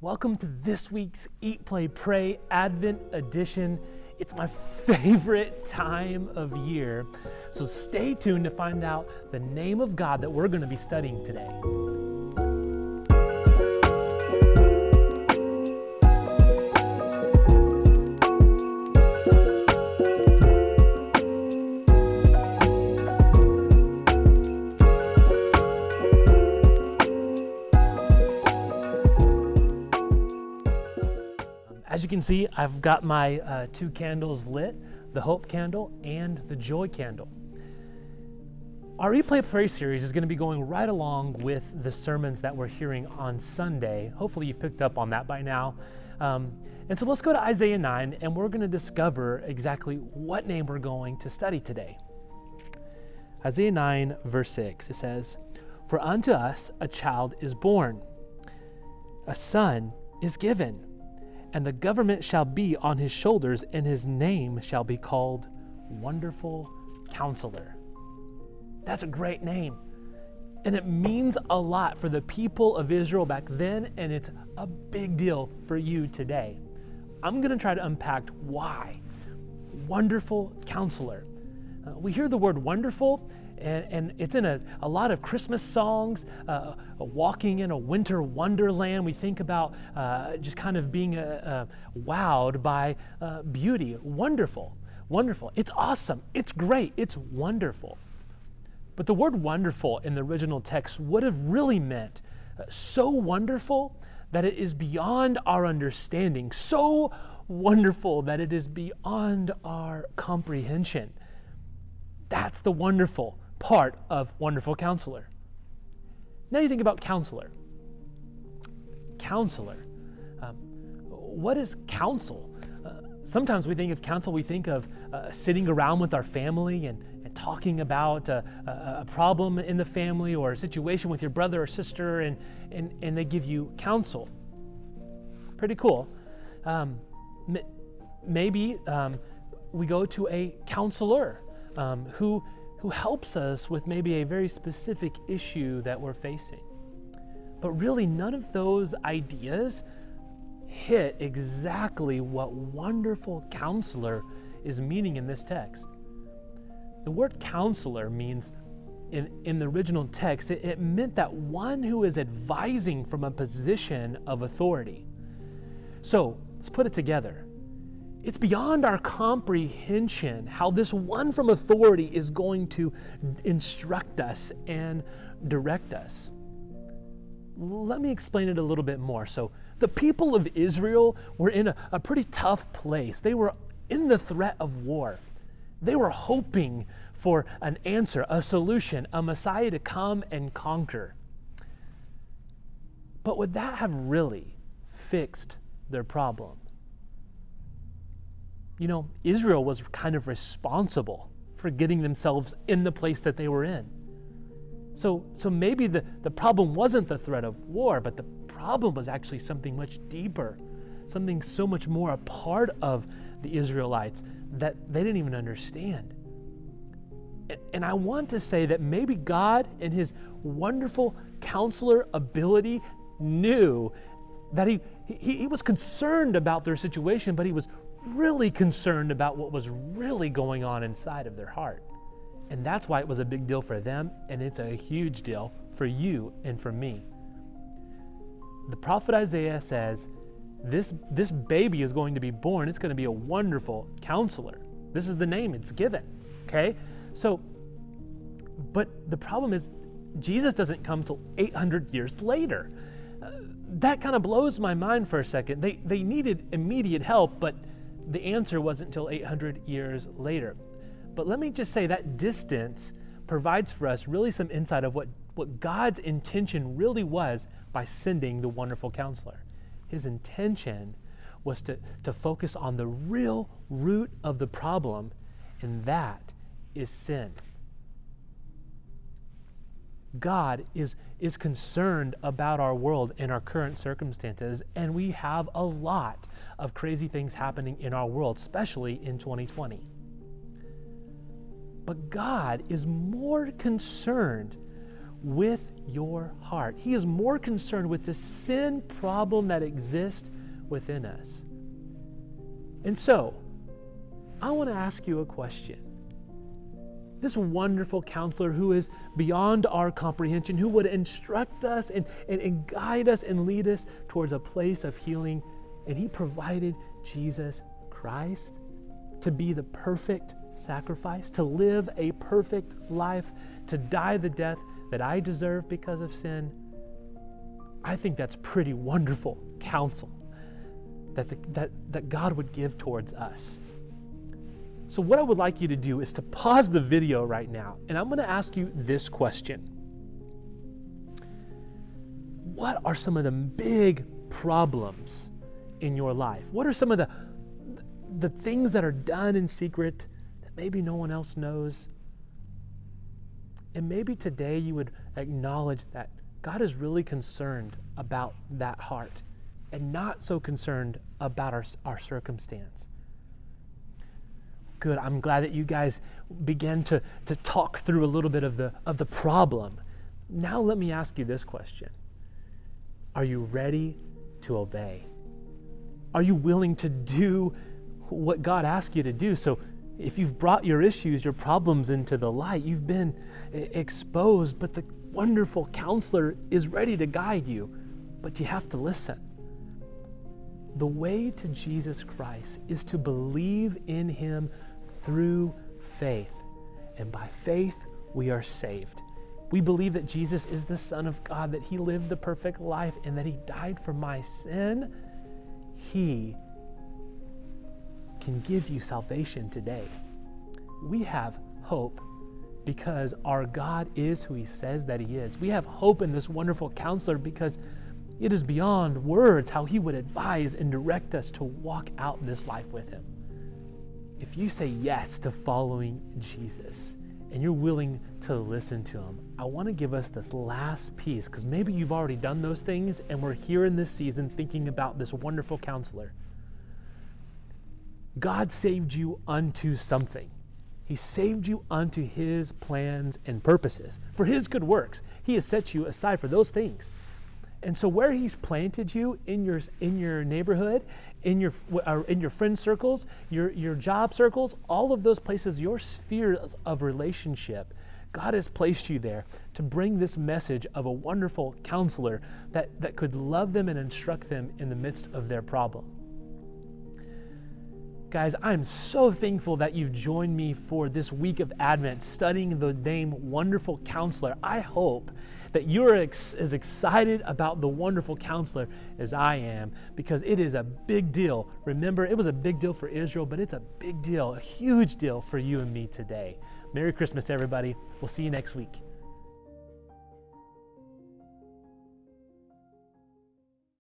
Welcome to this week's Eat, Play, Pray Advent Edition. It's my favorite time of year, so stay tuned to find out the name of God that we're going to be studying today. As you can see, I've got my two candles lit, the hope candle and the joy candle. Our Eat, Play, Pray series is going to be going right along with the sermons that we're hearing on Sunday. Hopefully you've picked up on that by now. And so let's go to Isaiah 9 and we're going to discover exactly what name we're going to study today. Isaiah 9 verse 6, it says, "For unto us a child is born, a son is given, and the government shall be on his shoulders, and his name shall be called Wonderful Counselor." That's a great name. And it means a lot for the people of Israel back then, and it's a big deal for you today. I'm going to try to unpack why. Wonderful Counselor. We hear the word wonderful, and it's in a lot of Christmas songs, walking in a winter wonderland. We think about just kind of being wowed by beauty. Wonderful, wonderful. It's awesome. It's great. It's wonderful. But the word wonderful in the original text would have really meant so wonderful that it is beyond our understanding, so wonderful that it is beyond our comprehension. That's the wonderful part of Wonderful Counselor. Now you think about counselor. Counselor. What is counsel? Sometimes we think of counsel, we think of sitting around with our family and talking about a problem in the family or a situation with your brother or sister, and they give you counsel. Pretty cool. Maybe we go to a counselor who helps us with maybe a very specific issue that we're facing. But really, none of those ideas hit exactly what Wonderful Counselor is meaning in this text. The word counselor means, in the original text, it meant that one who is advising from a position of authority. So, let's put it together. It's beyond our comprehension how this one from authority is going to instruct us and direct us. Let me explain it a little bit more. So the people of Israel were in a pretty tough place. They were in the threat of war. They were hoping for an answer, a solution, a Messiah to come and conquer. But would that have really fixed their problem? You know, Israel was kind of responsible for getting themselves in the place that they were in. So maybe the problem wasn't the threat of war, but the problem was actually something much deeper, something so much more a part of the Israelites that they didn't even understand. And I want to say that maybe God, in his wonderful counselor ability, knew that he was concerned about their situation, but he was really concerned about what was really going on inside of their heart. And that's why it was a big deal for them, and it's a huge deal for you and for me. The prophet Isaiah says, this baby is going to be born. It's going to be a wonderful counselor. This is the name it's given, okay? So, but the problem is Jesus doesn't come till 800 years later. That kind of blows my mind for a second. They needed immediate help, but the answer wasn't until 800 years later. But let me just say that distance provides for us really some insight of what God's intention really was by sending the Wonderful Counselor. His intention was to focus on the real root of the problem, and that is sin. God is concerned about our world and our current circumstances, and we have a lot of crazy things happening in our world, especially in 2020. But God is more concerned with your heart. He is more concerned with the sin problem that exists within us. And so, I want to ask you a question. This wonderful counselor who is beyond our comprehension, who would instruct us and guide us and lead us towards a place of healing, and he provided Jesus Christ to be the perfect sacrifice, to live a perfect life, to die the death that I deserve because of sin. I think that's pretty wonderful counsel that God would give towards us. So what I would like you to do is to pause the video right now, and I'm going to ask you this question. What are some of the big problems in your life? What are some of the things that are done in secret that maybe no one else knows? And maybe today you would acknowledge that God is really concerned about that heart and not so concerned about our circumstance. Good. I'm glad that you guys began to talk through a little bit of the problem. Now let me ask you this question. Are you ready to obey? Are you willing to do what God asks you to do? So if you've brought your issues, your problems into the light, you've been exposed, but the wonderful counselor is ready to guide you, but you have to listen. The way to Jesus Christ is to believe in him through faith. And by faith, we are saved. We believe that Jesus is the Son of God, that he lived the perfect life, and that he died for my sin. He can give you salvation today. We have hope because our God is who he says that he is. We have hope in this wonderful counselor because it is beyond words how he would advise and direct us to walk out this life with him. If you say yes to following Jesus and you're willing to listen to him, I want to give us this last piece, because maybe you've already done those things and we're here in this season thinking about this wonderful counselor. God saved you unto something. He saved you unto his plans and purposes for his good works. He has set you aside for those things. And so where he's planted you in your neighborhood, in your friend circles, your job circles, all of those places, your spheres of relationship, God has placed you there to bring this message of a wonderful counselor that could love them and instruct them in the midst of their problem. Guys, I'm so thankful that you've joined me for this week of Advent studying the name Wonderful Counselor. I hope that you're as excited about the Wonderful Counselor as I am, because it is a big deal. Remember, it was a big deal for Israel, but it's a big deal, a huge deal for you and me today. Merry Christmas, everybody. We'll see you next week.